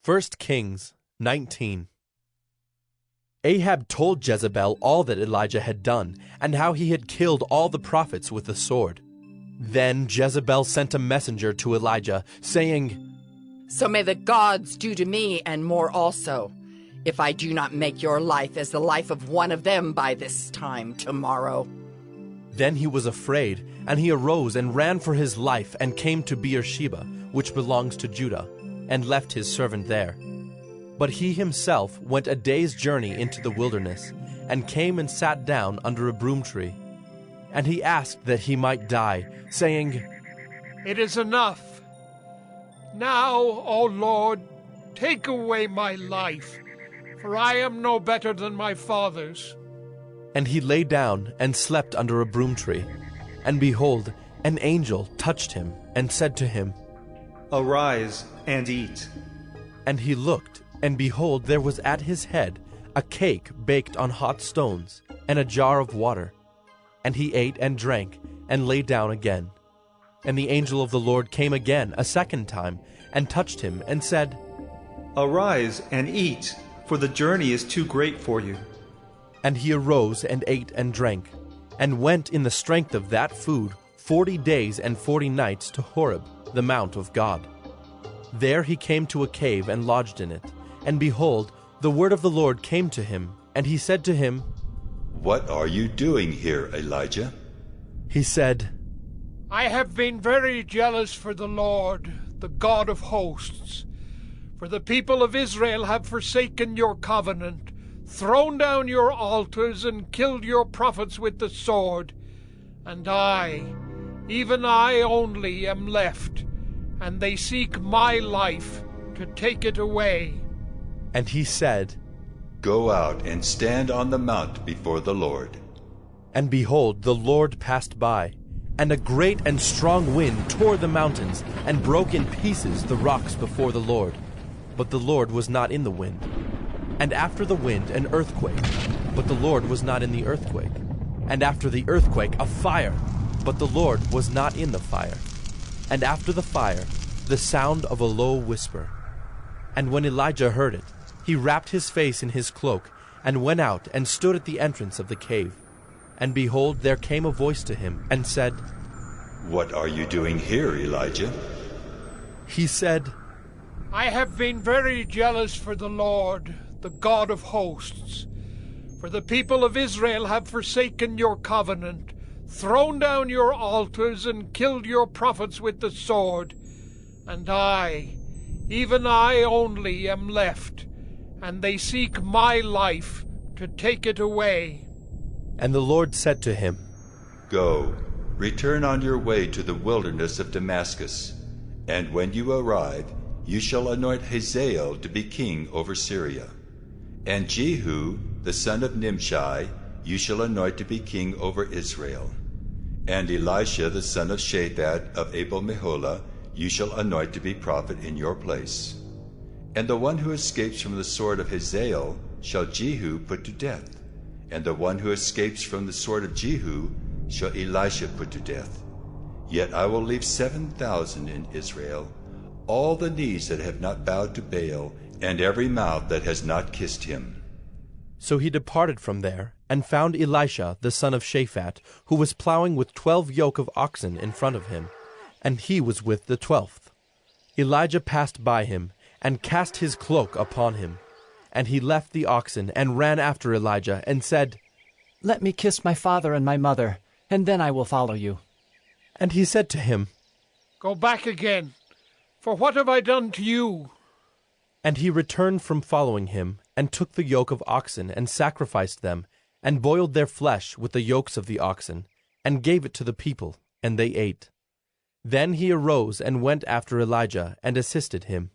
1 Kings 19. Ahab told Jezebel all that Elijah had done, and how he had killed all the prophets with the sword. Then Jezebel sent a messenger to Elijah, saying, "So may the gods do to me and more also, if I do not make your life as the life of one of them by this time tomorrow." Then he was afraid, and he arose and ran for his life and came to Beersheba, which belongs to Judah, and left his servant there. But he himself went a day's journey into the wilderness, and came and sat down under a broom tree. And he asked that he might die, saying, "It is enough. Now, O Lord, take away my life, for I am no better than my fathers." And he lay down and slept under a broom tree. And behold, an angel touched him, and said to him, "Arise and eat." And he looked, and behold, there was at his head a cake baked on hot stones, and a jar of water. And he ate and drank, and lay down again. And the angel of the Lord came again a second time, and touched him, and said, "Arise and eat, for the journey is too great for you." And he arose and ate and drank, and went in the strength of that food 40 days and 40 nights to Horeb, the mount of God. There he came to a cave and lodged in it. And behold, the word of the Lord came to him, and he said to him, "What are you doing here, Elijah?" He said, "I have been very jealous for the Lord, the God of hosts. For the people of Israel have forsaken your covenant, thrown down your altars, and killed your prophets with the sword. And I, even I only, am left, and they seek my life to take it away." And he said, "Go out and stand on the mount before the Lord." And behold, the Lord passed by, and a great and strong wind tore the mountains, and broke in pieces the rocks before the Lord. But the Lord was not in the wind. And after the wind an earthquake, but the Lord was not in the earthquake. And after the earthquake a fire, but the Lord was not in the fire. And after the fire the sound of a low whisper. And when Elijah heard it, he wrapped his face in his cloak, and went out and stood at the entrance of the cave. And behold, there came a voice to him, and said, "What are you doing here, Elijah?" He said, "I have been very jealous for the Lord, the God of hosts. For the people of Israel have forsaken your covenant, thrown down your altars, and killed your prophets with the sword. And I, even I only, am left, and they seek my life to take it away." And the Lord said to him, "Go, return on your way to the wilderness of Damascus, and when you arrive, you shall anoint Hazael to be king over Syria. And Jehu, the son of Nimshi, you shall anoint to be king over Israel. And Elisha, the son of Shaphat of Abel-Meholah, you shall anoint to be prophet in your place. And the one who escapes from the sword of Hazael shall Jehu put to death. And the one who escapes from the sword of Jehu shall Elisha put to death. Yet I will leave 7,000 in Israel, all the knees that have not bowed to Baal, and every mouth that has not kissed him." So he departed from there, and found Elisha the son of Shaphat, who was plowing with 12 yoke of oxen in front of him, and he was with the 12th. Elijah passed by him, and cast his cloak upon him. And he left the oxen, and ran after Elijah, and said, "Let me kiss my father and my mother, and then I will follow you." And he said to him, "Go back again, for what have I done to you?" And he returned from following him, and took the yoke of oxen, and sacrificed them, and boiled their flesh with the yokes of the oxen, and gave it to the people, and they ate. Then he arose and went after Elijah, and assisted him.